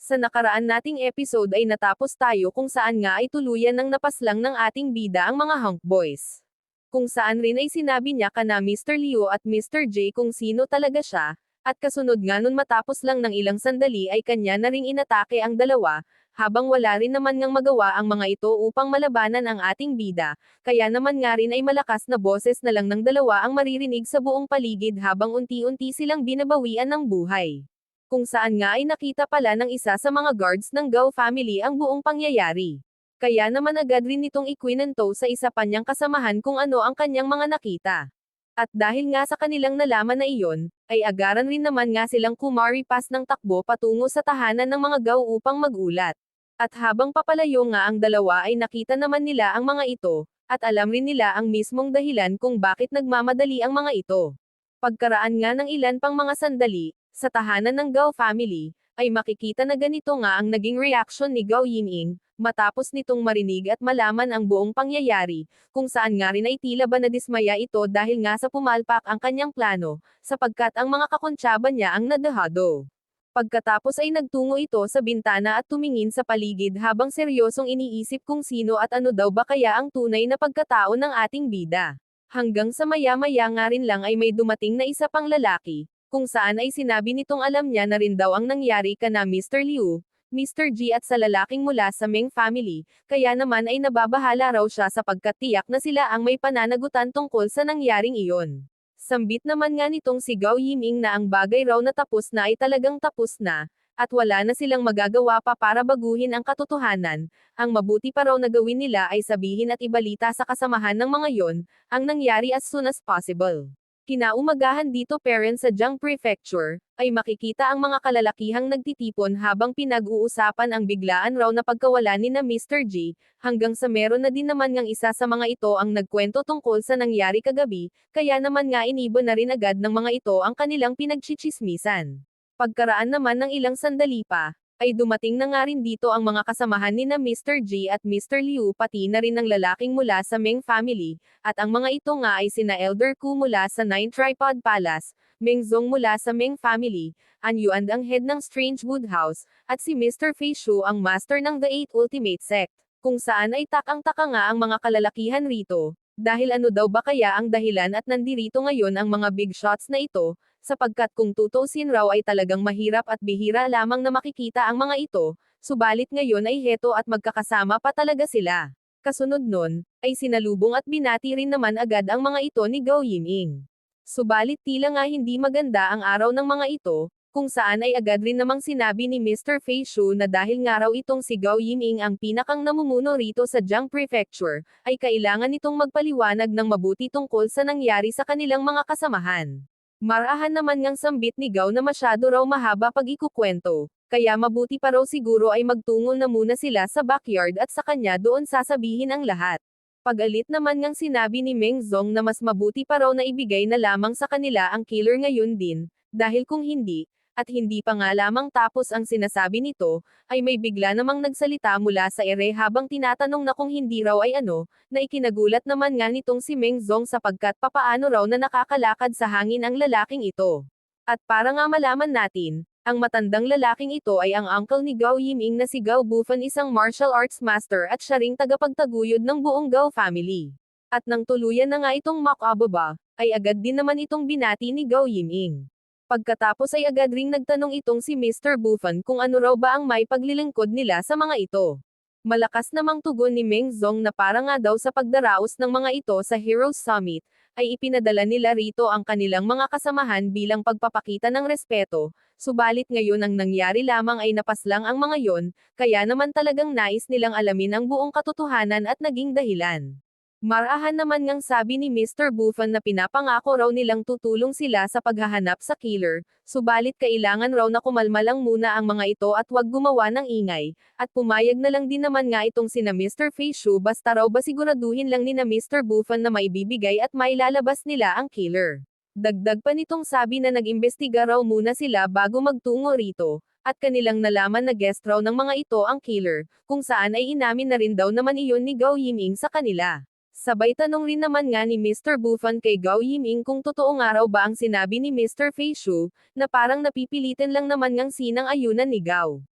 Sa nakaraan nating episode ay natapos tayo kung saan nga ay tuluyan ng napaslang ng ating bida ang mga hunk boys. Kung saan rin ay sinabi niya kana Mr. Leo at Mr. J kung sino talaga siya, at kasunod nga nun matapos lang ng ilang sandali ay kanya na ring inatake ang dalawa, habang wala rin naman ngang magawa ang mga ito upang malabanan ang ating bida, kaya naman nga rin ay malakas na boses na lang ng dalawa ang maririnig sa buong paligid habang unti-unti silang binabawian ng buhay. Kung saan nga ay nakita pala ng isa sa mga guards ng Gao family ang buong pangyayari. Kaya naman agad rin itong ikwinento sa isa pa niyang kasamahan kung ano ang kanyang mga nakita. At dahil nga sa kanilang nalaman na iyon, ay agaran rin naman nga silang kumaripas ng takbo patungo sa tahanan ng mga Gao upang magulat. At habang papalayo nga ang dalawa ay nakita naman nila ang mga ito, at alam rin nila ang mismong dahilan kung bakit nagmamadali ang mga ito. Pagkaraan nga ng ilan pang mga sandali, sa tahanan ng Gao family, ay makikita na ganito nga ang naging reaksyon ni Gao Yiming, matapos nitong marinig at malaman ang buong pangyayari, kung saan nga rin ay tila ba nadismaya ito dahil nga sa pumalpak ang kanyang plano, sapagkat ang mga kakontsaba niya ang nadahado. Pagkatapos ay nagtungo ito sa bintana at tumingin sa paligid habang seryosong iniisip kung sino at ano daw ba kaya ang tunay na pagkatao ng ating bida. Hanggang sa maya-maya nga rin lang ay may dumating na isa pang lalaki, kung saan ay sinabi nitong alam niya na rin daw ang nangyari kana Mr. Liu, Mr. G at sa lalaking mula sa Meng family, kaya naman ay nababahala raw siya sapagkat tiyak na sila ang may pananagutan tungkol sa nangyaring iyon. Sambit naman nga nitong si Gao Yiming na ang bagay raw na tapos na ay talagang tapos na, at wala na silang magagawa pa para baguhin ang katotohanan, ang mabuti pa raw na gawin nila ay sabihin at ibalita sa kasamahan ng mga yon, ang nangyari as soon as possible. Kinaumagahan dito parents sa Jiang Prefecture, ay makikita ang mga kalalakihang nagtitipon habang pinag-uusapan ang biglaan raw na pagkawala ni na Mr. G, hanggang sa meron na din naman ngang isa sa mga ito ang nagkwento tungkol sa nangyari kagabi, kaya naman nga inibon na rin agad ng mga ito ang kanilang pinagchichismisan. Pagkaraan naman ng ilang sandali pa, ay dumating na nga rin dito ang mga kasamahan ni na Mr. G at Mr. Liu pati na rin ng lalaking mula sa Meng family, at ang mga ito nga ay sina Elder Ku mula sa Nine Tripod Palace, Meng Zong mula sa Meng family, An Yuan ang head ng Strange Wood House, at si Mr. Fei Shu ang master ng The Eight Ultimate Sect, kung saan ay takang-taka nga ang mga kalalakihan rito, dahil ano daw ba kaya ang dahilan at nandirito ngayon ang mga big shots na ito, sapagkat kung tutusin raw ay talagang mahirap at bihira lamang na makikita ang mga ito, subalit ngayon ay heto at magkakasama pa talaga sila. Kasunod nun, ay sinalubong at binati rin naman agad ang mga ito ni Gao Yiming. Subalit tila nga hindi maganda ang araw ng mga ito, kung saan ay agad rin namang sinabi ni Mr. Fei Shu na dahil nga raw itong si Gao Yiming ang pinakang namumuno rito sa Jiang Prefecture, ay kailangan itong magpaliwanag ng mabuti tungkol sa nangyari sa kanilang mga kasamahan. Marahan naman ngang sambit ni Gao na masyado raw mahaba pag ikukwento, kaya mabuti pa raw siguro ay magtungo na muna sila sa backyard at sa kanya doon sasabihin ang lahat. Pag-alit naman ngang sinabi ni Meng Zong na mas mabuti pa raw na ibigay na lamang sa kanila ang killer ngayon din, dahil kung hindi, at hindi pa nga lamang tapos ang sinasabi nito, ay may bigla namang nagsalita mula sa ere habang tinatanong na kung hindi raw ay ano, na ikinagulat naman nga nitong si Meng Zong sapagkat papaano raw na nakakalakad sa hangin ang lalaking ito. At para nga malaman natin, ang matandang lalaking ito ay ang uncle ni Gao Yiming na si Gao Bufan isang martial arts master at siya ring tagapagtaguyod ng buong Gao family. At nang tuluyan na nga itong makababa, ay agad din naman itong binati ni Gao Yiming. Pagkatapos ay agad ring nagtanong itong si Mr. Bufan kung ano raw ba ang may paglilingkod nila sa mga ito. Malakas namang tugon ni Meng Zong na para nga daw sa pagdaraos ng mga ito sa Heroes Summit, ay ipinadala nila rito ang kanilang mga kasamahan bilang pagpapakita ng respeto, subalit ngayon ang nangyari lamang ay napaslang ang mga yon, kaya naman talagang nais nilang alamin ang buong katotohanan at naging dahilan. Marahan naman ngang sabi ni Mr. Bufan na pinapangako raw nilang tutulong sila sa paghahanap sa killer, subalit kailangan raw na kumalma lang muna ang mga ito at wag gumawa ng ingay, at pumayag na lang din naman nga itong sina Mr. Fei Shu basta raw ba siguraduhin lang ni na Mr. Bufan na maibibigay at mailalabas nila ang killer. Dagdag pa nitong sabi na nag-imbestiga raw muna sila bago magtungo rito, at kanilang nalaman na guest raw ng mga ito ang killer, kung saan ay inamin na rin daw naman iyon ni Gao Yiming sa kanila. Sabay tanong rin naman nga ni Mr. Bufan kay Gao Yiming kung totoo nga raw ba ang sinabi ni Mr. Fei Shu, na parang napipilitin lang naman ngang sinang ayunan ni Gao.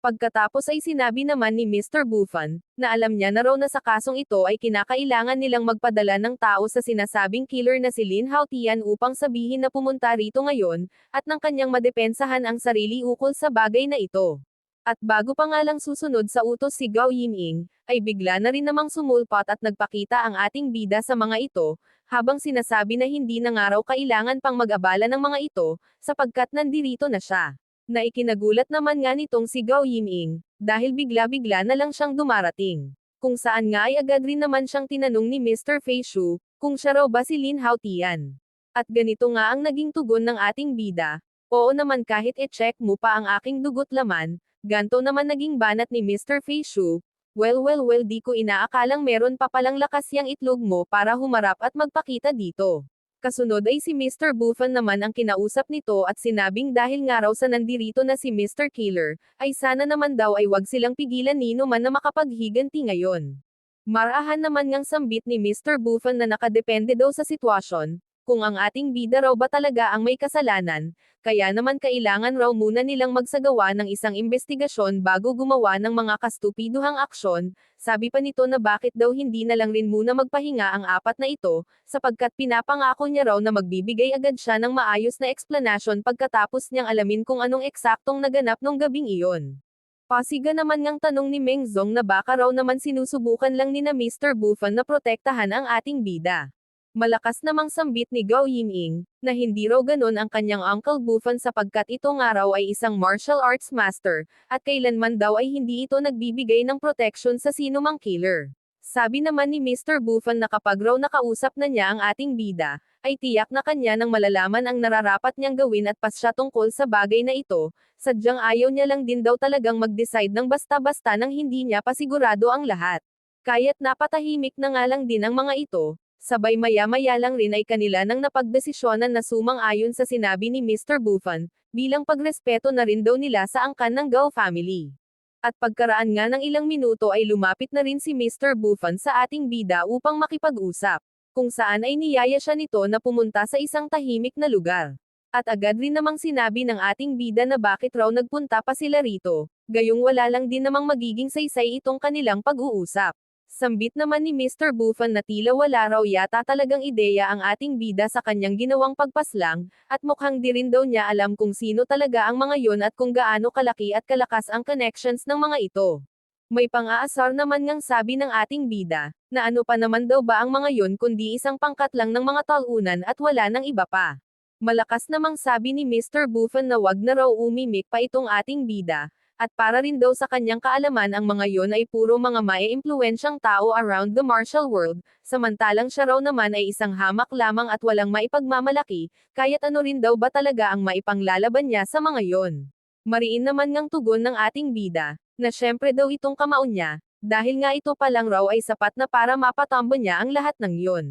Pagkatapos ay sinabi naman ni Mr. Buffon, na alam niya na raw na sa kasong ito ay kinakailangan nilang magpadala ng tao sa sinasabing killer na si Lin Haotian upang sabihin na pumunta rito ngayon, at nang kanyang madepensahan ang sarili ukol sa bagay na ito. At bago pa nga lang susunod sa utos si Gao Yiming, ay bigla na rin namang sumulpot at nagpakita ang ating bida sa mga ito, habang sinasabi na hindi na nga raw kailangan pang mag-abala ng mga ito, sapagkat nandirito na siya. Na ikinagulat naman nga nitong si Gao Yiming, dahil bigla-bigla na lang siyang dumarating. Kung saan nga ay agad rin naman siyang tinanong ni Mr. Fei Shu, kung siya raw ba si Lin Haotian. At ganito nga ang naging tugon ng ating bida, oo naman kahit e-check mo pa ang aking dugot laman, ganto naman naging banat ni Mr. Fei Shu, well di ko inaakalang meron pa palang lakas yang itlog mo para humarap at magpakita dito. Kasunod ay si Mr. Buffon naman ang kinausap nito at sinabing dahil nga raw sa nandirito na si Mr. Killer, ay sana naman daw ay wag silang pigilan nino man na makapaghiganti ngayon. Marahan naman ngang sambit ni Mr. Buffon na nakadepende daw sa sitwasyon, kung ang ating bida raw ba talaga ang may kasalanan, kaya naman kailangan raw muna nilang magsagawa ng isang investigasyon bago gumawa ng mga kastupiduhang aksyon, sabi pa nito na bakit daw hindi na lang rin muna magpahinga ang apat na ito, sapagkat pinapangako niya raw na magbibigay agad siya ng maayos na eksplanasyon pagkatapos niyang alamin kung anong eksaktong naganap nung gabing iyon. Pasiga naman ngang tanong ni Meng Zong na baka raw naman sinusubukan lang ni na Mr. Buffon na protektahan ang ating bida. Malakas namang sambit ni Gao Yiming, na hindi raw ganon ang kanyang Uncle Buffon sapagkat ito nga raw ay isang martial arts master, at kailanman daw ay hindi ito nagbibigay ng protection sa sinumang killer. Sabi naman ni Mr. Buffon na kapag raw nakausap na niya ang ating bida, ay tiyak na kanya nang malalaman ang nararapat niyang gawin at pasya tungkol sa bagay na ito, sadyang ayaw niya lang din daw talagang mag-decide ng basta-basta nang hindi niya pasigurado ang lahat. Kaya't napatahimik na nga lang din ang mga ito, sabay maya-maya lang rin ay kanila nang napagdesisyonan na sumang-ayon sa sinabi ni Mr. Buffon, bilang pagrespeto na rin daw nila sa angkan ng Gao family. At pagkaraan nga ng ilang minuto ay lumapit na rin si Mr. Buffon sa ating bida upang makipag-usap, kung saan ay niyaya siya nito na pumunta sa isang tahimik na lugar. At agad rin namang sinabi ng ating bida na bakit raw nagpunta pa sila rito, gayong wala lang din namang magiging saysay itong kanilang pag-uusap. Sambit naman ni Mr. Buffon na tila wala raw yata talagang ideya ang ating bida sa kanyang ginawang pagpaslang, at mukhang di rin daw niya alam kung sino talaga ang mga yon at kung gaano kalaki at kalakas ang connections ng mga ito. May pang-aasar naman ngang sabi ng ating bida, na ano pa naman daw ba ang mga yon kundi isang pangkat lang ng mga talunan at wala nang iba pa. Malakas namang sabi ni Mr. Buffon na wag na raw umimik pa itong ating bida, at para rin daw sa kanyang kaalaman ang mga yon ay puro mga maiimpluwensyang tao around the martial world, samantalang siya raw naman ay isang hamak lamang at walang maipagmamalaki, kaya't ano rin daw ba talaga ang maipanglalaban niya sa mga yon. Mariin naman ngang tugon ng ating bida, na syempre daw itong kamaon niya, dahil nga ito pa lang raw ay sapat na para mapatambo niya ang lahat ng yon.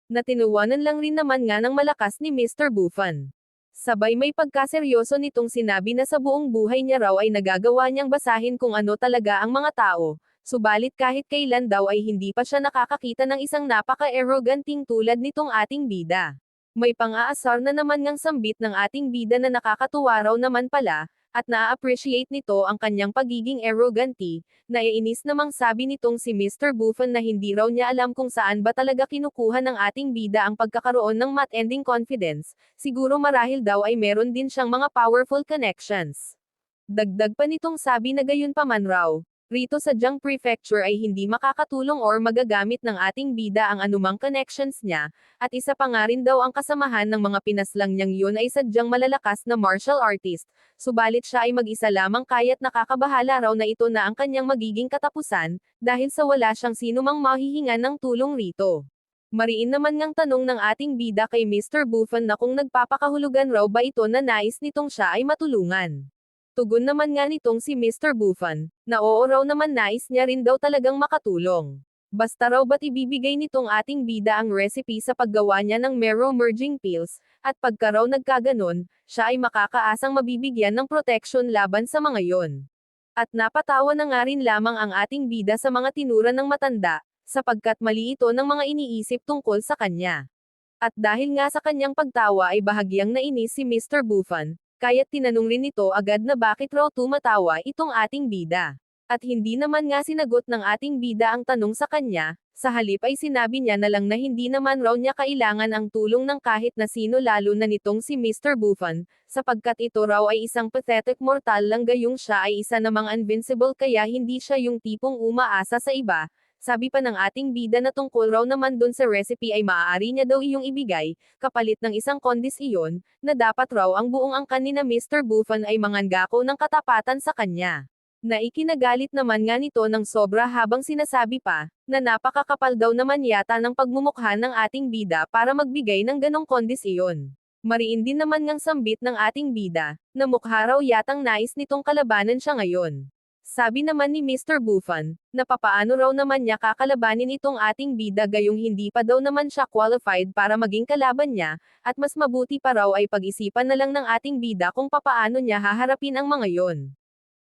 Natinuwanan lang rin naman nga ng malakas ni Mr. Buffon. Sabay may pagkaseryoso nitong sinabi na sa buong buhay niya raw ay nagagawa niyang basahin kung ano talaga ang mga tao, subalit kahit kailan daw ay hindi pa siya nakakakita ng isang napaka-arroganting tulad nitong ating bida. May pang-aasar na naman ngang sambit ng ating bida na nakakatuwa raw naman pala, at na-appreciate nito ang kanyang pagiging arroganti, naiinis namang sabi nitong si Mr. Buffon na hindi raw niya alam kung saan ba talaga kinukuha ng ating bida ang pagkakaroon ng mat-ending confidence, siguro marahil daw ay meron din siyang mga powerful connections. Dagdag pa nitong sabi na gayon pa man raw, rito sa Jiang Prefecture ay hindi makakatulong or magagamit ng ating bida ang anumang connections niya, at isa pa nga rin daw ang kasamahan ng mga pinaslang niyang yun ay sadyang malalakas na martial artist, subalit siya ay mag-isa lamang kaya't nakakabahala raw na ito na ang kanyang magiging katapusan, dahil sa wala siyang sinumang mahihingan ng tulong rito. Mariin naman ngang tanong ng ating bida kay Mr. Buffon na kung nagpapakahulugan raw ba ito na nais nitong siya ay matulungan. Tugon naman nga nitong si Mr. Buffon, na oo raw naman nais niya rin daw talagang makatulong. Basta raw ba't ibibigay nitong ating bida ang recipe sa paggawa niya ng Mero Merging Pills, at pagka raw nagkaganon, siya ay makakaasang mabibigyan ng protection laban sa mga yon. At napatawa na nga rin lamang ang ating bida sa mga tinura ng matanda, sapagkat mali ito ng mga iniisip tungkol sa kanya. At dahil nga sa kanyang pagtawa ay bahagyang nainis si Mr. Buffon, Kaya't tinanong rin nito agad na bakit raw tumatawa itong ating bida. At hindi naman nga sinagot ng ating bida ang tanong sa kanya, sa halip ay sinabi niya na lang na hindi naman raw niya kailangan ang tulong ng kahit na sino lalo na nitong si Mr. Buffon, sapagkat ito raw ay isang pathetic mortal lang gayong siya ay isa namang invincible kaya hindi siya yung tipong umaasa sa iba. Sabi pa ng ating bida na tungkol raw naman dun sa recipe ay maaari niya daw iyong ibigay, kapalit ng isang kondis iyon, na dapat raw ang buong angkan ni na Mr. Buffon ay manganggako ng katapatan sa kanya. Na ikinagalit naman nga nito ng sobra habang sinasabi pa, na napakakapal daw naman yata ng pagmumukha ng ating bida para magbigay ng ganong kondis iyon. Mariin din naman ngang sambit ng ating bida, na mukha raw yatang nais nitong kalabanan siya ngayon. Sabi naman ni Mr. Buffon, na papaano raw naman niya kakalabanin itong ating bida gayong hindi pa daw naman siya qualified para maging kalaban niya, at mas mabuti pa raw ay pag-isipan na lang ng ating bida kung papaano niya haharapin ang mga yon.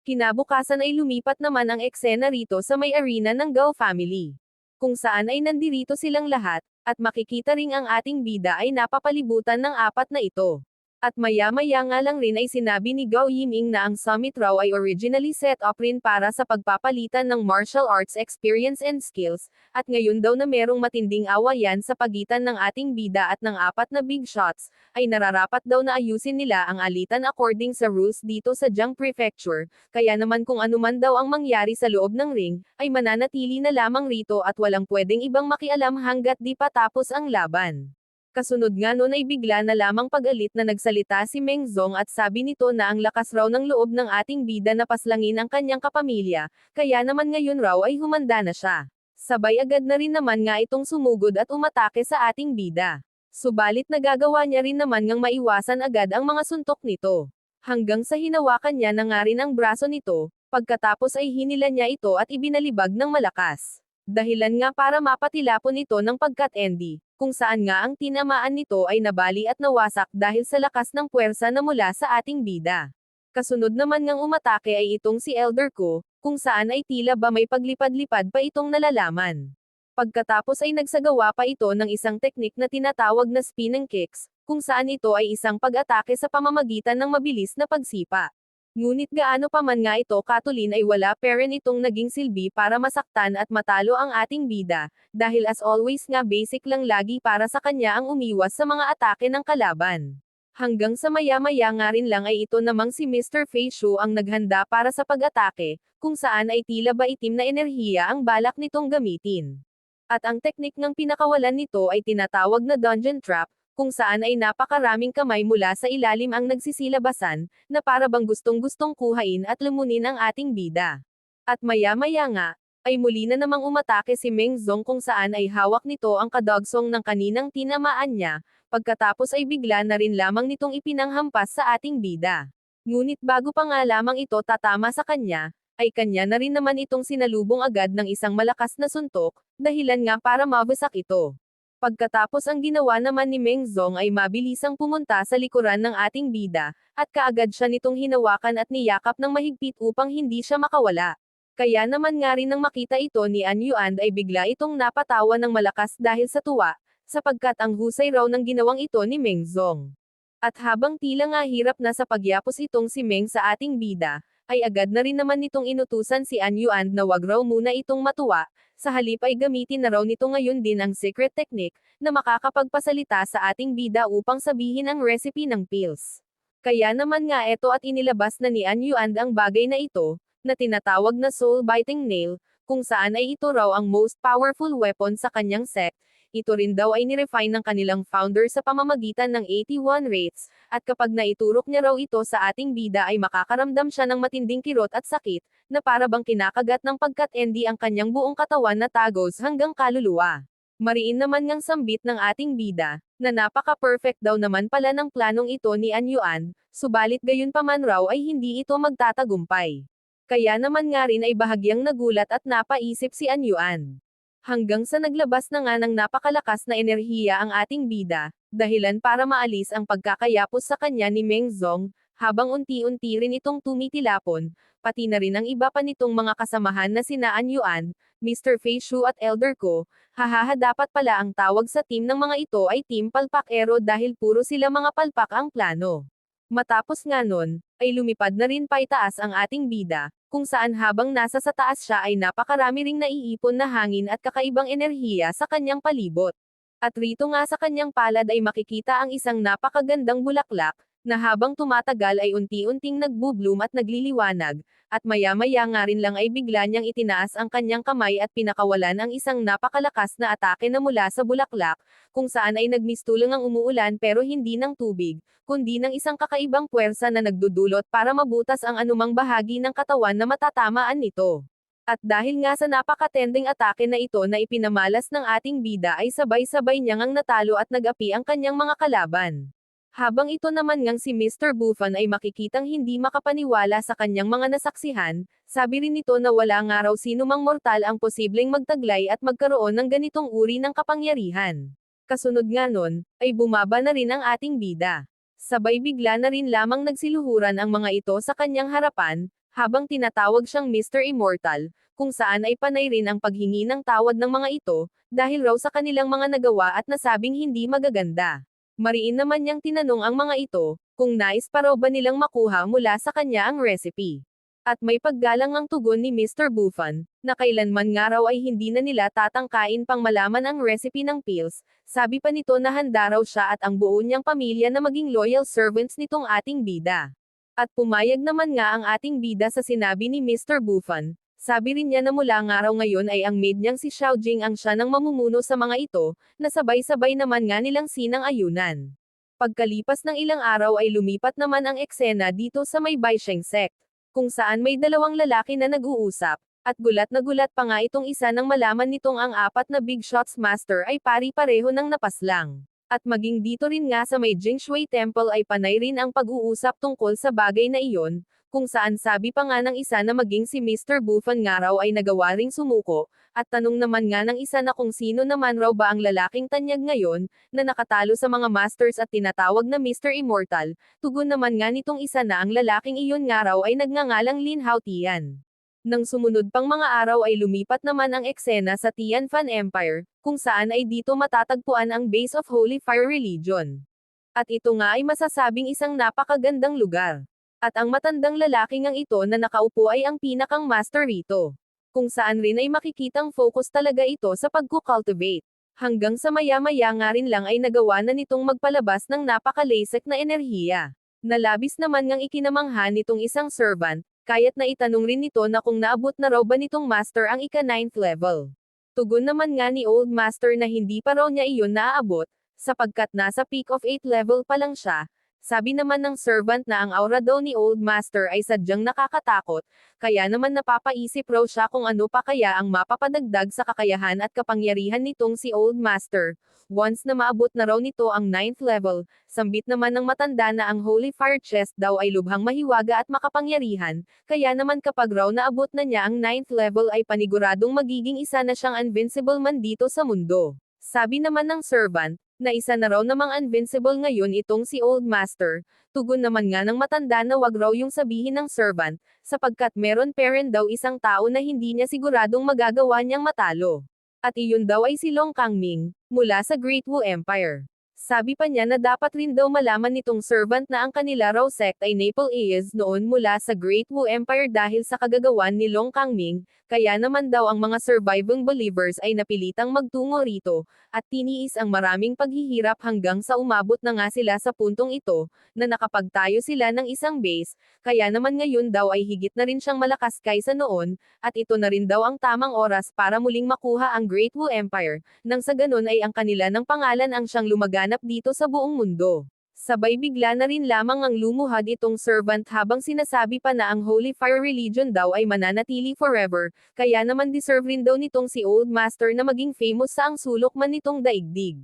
Kinabukasan ay lumipat naman ang eksena rito sa may arena ng Gao family. Kung saan ay nandirito silang lahat, at makikita ring ang ating bida ay napapalibutan ng apat na ito. At maya-maya nga lang rin ay sinabi ni Gao Yiming na ang summit raw ay originally set up rin para sa pagpapalitan ng martial arts experience and skills, at ngayon daw na merong matinding awayan sa pagitan ng ating bida at ng apat na big shots, ay nararapat daw na ayusin nila ang alitan according sa rules dito sa Jiang Prefecture, kaya naman kung anuman daw ang mangyari sa loob ng ring, ay mananatili na lamang rito at walang pwedeng ibang makialam hanggat di pa tapos ang laban. Kasunod nga nun ay bigla na lamang pag-alit na nagsalita si Meng Zong at sabi nito na ang lakas raw ng loob ng ating bida na paslangin ang kanyang kapamilya, kaya naman ngayon raw ay humanda na siya. Sabay agad na rin naman nga itong sumugod at umatake sa ating bida. Subalit nagagawa niya rin naman ngang maiwasan agad ang mga suntok nito. Hanggang sa hinawakan niya na nga rin ang braso nito, pagkatapos ay hinila niya ito at ibinalibag ng malakas. Dahilan nga para mapatilapon ito ng pagkat-endi, kung saan nga ang tinamaan nito ay nabali at nawasak dahil sa lakas ng puwersa na mula sa ating bida. Kasunod naman ngang umatake ay itong si Elder Ko, kung saan ay tila ba may paglipad-lipad pa itong nalalaman. Pagkatapos ay nagsagawa pa ito ng isang teknik na tinatawag na spinning kicks, kung saan ito ay isang pag-atake sa pamamagitan ng mabilis na pagsipa. Ngunit gaano pa man nga ito katulin ay wala pa rin itong naging silbi para masaktan at matalo ang ating bida, dahil as always nga basic lang lagi para sa kanya ang umiwas sa mga atake ng kalaban. Hanggang sa maya-maya nga rin lang ay ito namang si Mr. Fei Shu ang naghanda para sa pag-atake, kung saan ay tila ba itim na enerhiya ang balak nitong gamitin. At ang teknik ng pinakawalan nito ay tinatawag na dungeon trap, kung saan ay napakaraming kamay mula sa ilalim ang nagsisilabasan, na para bang gustong-gustong kuhain at lumunin ang ating bida. At maya-maya nga, ay muli na namang umatake si Meng Zong kung saan ay hawak nito ang kadogsong ng kaninang tinamaan niya, pagkatapos ay bigla na rin lamang nitong ipinanghampas sa ating bida. Ngunit bago pa nga lamang ito tatama sa kanya, ay kanya na rin naman itong sinalubong agad ng isang malakas na suntok, dahilan nga para mabasak ito. Pagkatapos ang ginawa naman ni Meng Zong ay mabilisang pumunta sa likuran ng ating bida, at kaagad siya nitong hinawakan at niyakap ng mahigpit upang hindi siya makawala. Kaya naman nga rin nang makita ito ni An Yuan ay bigla itong napatawa ng malakas dahil sa tuwa, sapagkat ang husay raw ng ginawang ito ni Meng Zong. At habang tila nga hirap na sa pagyapos itong si Meng sa ating bida, ay agad na rin naman nitong inutusan si An Yuan na wag raw muna itong matuwa, sa halip ay gamitin na raw nito ngayon din ang secret technique, na makakapagpasalita sa ating bida upang sabihin ang recipe ng pills. Kaya naman nga eto at inilabas na ni An Yuan ang bagay na ito, na tinatawag na soul-biting nail, kung saan ay ito raw ang most powerful weapon sa kanyang sect. Ito rin daw ay nirefine ng kanilang founder sa pamamagitan ng 81 rates, at kapag naiturok niya raw ito sa ating bida ay makakaramdam siya ng matinding kirot at sakit, na para bang kinakagat ng pagkat-endi ang kanyang buong katawan na tagos hanggang kaluluwa. Mariin naman ngang sambit ng ating bida, na napaka-perfect daw naman pala ng planong ito ni An Yuan, subalit gayunpaman raw ay hindi ito magtatagumpay. Kaya naman nga rin ay bahagyang nagulat at napaisip si An Yuan. Hanggang sa naglabas na nga ng napakalakas na enerhiya ang ating bida, dahilan para maalis ang pagkakayapos sa kanya ni Meng Zong, habang unti-unti rin itong tumitilapon, pati na rin ang iba pa nitong mga kasamahan na sina An Yuan, Mr. Fei Shu at Elder Ko. Hahaha, dapat pala ang tawag sa team ng mga ito ay Team Palpak Ero dahil puro sila mga palpak ang plano. Matapos nga nun, ay lumipad na rin paitaas ang ating bida, kung saan habang nasa sa taas siya ay napakarami ring naiipon na hangin at kakaibang enerhiya sa kanyang palibot. At rito nga sa kanyang palad ay makikita ang isang napakagandang bulaklak, na habang tumatagal ay unti-unting nagbubloom at nagliliwanag, at maya-maya nga rin lang ay bigla niyang itinaas ang kanyang kamay at pinakawalan ang isang napakalakas na atake na mula sa bulaklak, kung saan ay nagmistulang ang umuulan pero hindi ng tubig, kundi ng isang kakaibang puwersa na nagdudulot para mabutas ang anumang bahagi ng katawan na matatamaan nito. At dahil nga sa napakatending atake na ito na ipinamalas ng ating bida ay sabay-sabay niyang ang natalo at nag-api ang kanyang mga kalaban. Habang ito naman ngang si Mr. Buffon ay makikitang hindi makapaniwala sa kanyang mga nasaksihan, sabi rin nito na wala nga raw sinumang mortal ang posibleng magtaglay at magkaroon ng ganitong uri ng kapangyarihan. Kasunod nga nun, ay bumaba na rin ang ating bida. Sabay bigla na rin lamang nagsiluhuran ang mga ito sa kanyang harapan, habang tinatawag siyang Mr. Immortal, kung saan ay panay rin ang paghingi ng tawad ng mga ito, dahil raw sa kanilang mga nagawa at nasabing hindi magaganda. Mariin naman niyang tinanong ang mga ito, kung nais pa raw ba nilang makuha mula sa kanya ang recipe. At may paggalang ang tugon ni Mr. Buffon, na kailanman nga raw ay hindi na nila tatangkain pang malaman ang recipe ng pills, sabi pa nito na handa raw siya at ang buo niyang pamilya na maging loyal servants nitong ating bida. At pumayag naman nga ang ating bida sa sinabi ni Mr. Buffon. Sabi rin niya na mula nga raw ngayon ay ang maid niyang si Xiao Jing ang siya nang mamumuno sa mga ito, na sabay-sabay naman nga nilang sinang-ayunan. Pagkalipas ng ilang araw ay lumipat naman ang eksena dito sa may Baisheng sect, kung saan may dalawang lalaki na nag-uusap, at gulat na gulat pa nga itong isa nang malaman nitong ang apat na Big Shots Master ay pari-pareho ng napaslang. At maging dito rin nga sa may Jingshui Temple ay panay rin ang pag-uusap tungkol sa bagay na iyon, kung saan sabi pa nga ng isa na maging si Mr. Buffon nga raw ay nagawa ring sumuko, at tanong naman nga ng isa na kung sino naman raw ba ang lalaking tanyag ngayon, na nakatalo sa mga masters at tinatawag na Mr. Immortal, tugon naman nga nitong isa na ang lalaking iyon nga raw ay nagngangalang Lin Haotian. Nang sumunod pang mga araw ay lumipat naman ang eksena sa Tianfan Empire, kung saan ay dito matatagpuan ang base of Holy Fire Religion. At ito nga ay masasabing isang napakagandang lugar. At ang matandang lalaki ngang ito na nakaupo ay ang pinakang master rito. Kung saan rin ay makikitang focus talaga ito sa pagkukultivate. Hanggang sa maya-maya nga rin lang ay nagawa na nitong magpalabas ng napakalasek na enerhiya. Nalabis naman ngang ikinamangha nitong isang servant, kaya't na itanong rin nito na kung naabot na raw ba nitong master ang ika-9th level. Tugon naman nga ni Old Master na hindi pa raw niya iyon naaabot, sapagkat nasa peak of 8th level pa lang siya. Sabi naman ng servant na ang aura daw ni Old Master ay sadyang nakakatakot, kaya naman napapaisip raw siya kung ano pa kaya ang mapapadagdag sa kakayahan at kapangyarihan nitong si Old Master. Once na maabot na raw nito ang 9th level, sambit naman ng matanda na ang Holy Fire Chest daw ay lubhang mahiwaga at makapangyarihan, kaya naman kapag raw naabot na niya ang 9th level ay paniguradong magiging isa na siyang invincible man dito sa mundo. Sabi naman ng servant, na isa na raw namang invincible ngayon itong si Old Master, tugon naman nga ng matanda na wag raw yung sabihin ng servant, sapagkat meron pa rin daw isang tao na hindi niya siguradong magagawa niyang matalo. At iyon daw ay si Long Kangming, mula sa Great Wu Empire. Sabi pa niya na dapat rin daw malaman nitong servant na ang kanila raw sect ay Naple Aes noon mula sa Great Wu Empire dahil sa kagagawan ni Long Kangming, kaya naman daw ang mga surviving believers ay napilitang magtungo rito, at tiniis ang maraming paghihirap hanggang sa umabot na nga sila sa puntong ito, na nakapagtayo sila ng isang base, kaya naman ngayon daw ay higit na rin siyang malakas kaysa noon, at ito na rin daw ang tamang oras para muling makuha ang Great Wu Empire, nang sa ganun ay ang kanila ng pangalan ang siyang lumaganap dito sa buong mundo. Sabay bigla na rin lamang ang lumuhad itong servant habang sinasabi pa na ang Holy Fire Religion daw ay mananatili forever, kaya naman deserve rin daw nitong si Old Master na maging famous sa ang sulok man nitong daigdig.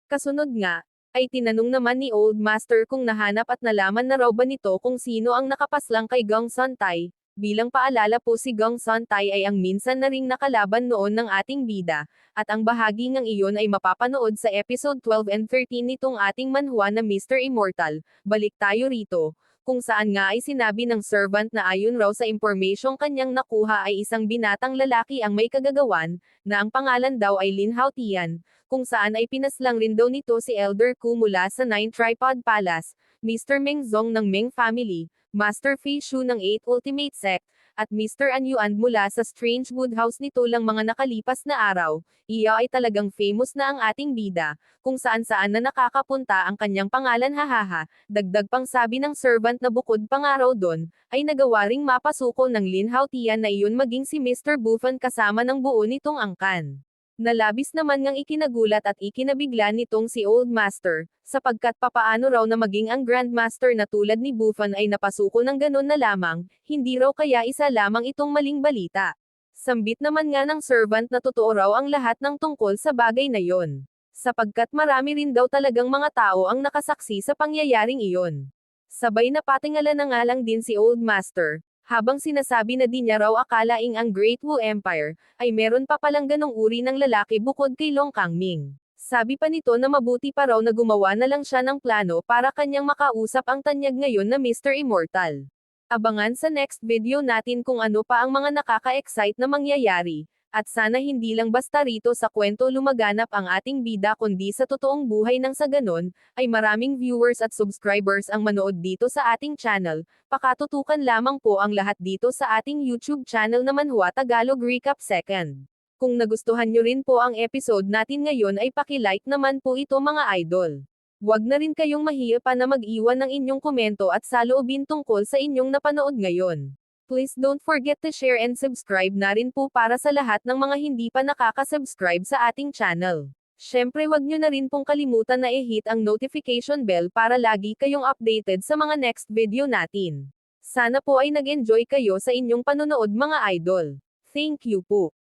Kasunod nga, ay tinanong naman ni Old Master kung nahanap at nalaman na raw ba nito kung sino ang nakapaslang kay Gong Sun Tai. Bilang paalala po si Gong Sun Tai ay ang minsan na ring nakalaban noon ng ating bida, at ang bahagi ng iyon ay mapapanood sa episode 12 and 13 nitong ating manhwa na Mr. Immortal. Balik tayo rito. kung saan nga ay sinabi ng servant na ayon raw sa impormasyong kanyang nakuha ay isang binatang lalaki ang may kagagawan, na ang pangalan daw ay Lin Haotian, kung saan ay pinaslang rin daw nito si Elder Ku mula sa Nine Tripod Palace, Mr. Meng Zong ng Meng Family, Master Fei Shu ng Eight Ultimate Sect, at Mr. An Yuan mula sa Strange Wood House nito lang mga nakalipas na araw, iya ay talagang famous na ang ating bida, kung saan-saan na nakakapunta ang kanyang pangalan hahaha, dagdag pang sabi ng servant na bukod pa nga raw doon, ay nagawa ring mapasuko ng Lin Haotian na iyon maging si Mr. Buffon kasama ng buo nitong angkan. Nalabis naman ngang ikinagulat at ikinabigla nitong si Old Master, sapagkat papaano raw na maging ang Grandmaster na tulad ni Buffon ay napasuko ng ganon na lamang, hindi raw kaya isa lamang itong maling balita. Sambit naman nga ng servant na totoo raw ang lahat ng tungkol sa bagay na yon. Sapagkat marami rin daw talagang mga tao ang nakasaksi sa pangyayaring iyon. Sabay na patingala na nga lang din si Old Master, habang sinasabi na di niya raw akalaing ang Great Wu Empire, ay meron pa palang ganong uri ng lalaki bukod kay Long Kangming. Sabi pa nito na mabuti pa raw na gumawa na lang siya ng plano para kanyang makausap ang tanyag ngayon na Mr. Immortal. Abangan sa next video natin kung ano pa ang mga nakaka-excite na mangyayari. At sana hindi lang basta rito sa kwento lumaganap ang ating bida kundi sa totoong buhay nang sa ganon, ay maraming viewers at subscribers ang manood dito sa ating channel. Pakatutukan lamang po ang lahat dito sa ating YouTube channel na Manhwa Tagalog Recap Second. Kung nagustuhan nyo rin po ang episode natin ngayon ay paki-like naman po ito mga idol. Huwag na rin kayong mahiya pa na mag-iwan ng inyong komento at saloobin tungkol sa inyong napanood ngayon. Please don't forget to share and subscribe na rin po para sa lahat ng mga hindi pa nakaka-subscribe sa ating channel. Syempre wag nyo na rin pong kalimutan na i-hit ang notification bell para lagi kayong updated sa mga next video natin. Sana po ay nag-enjoy kayo sa inyong panonood mga idol. Thank you po.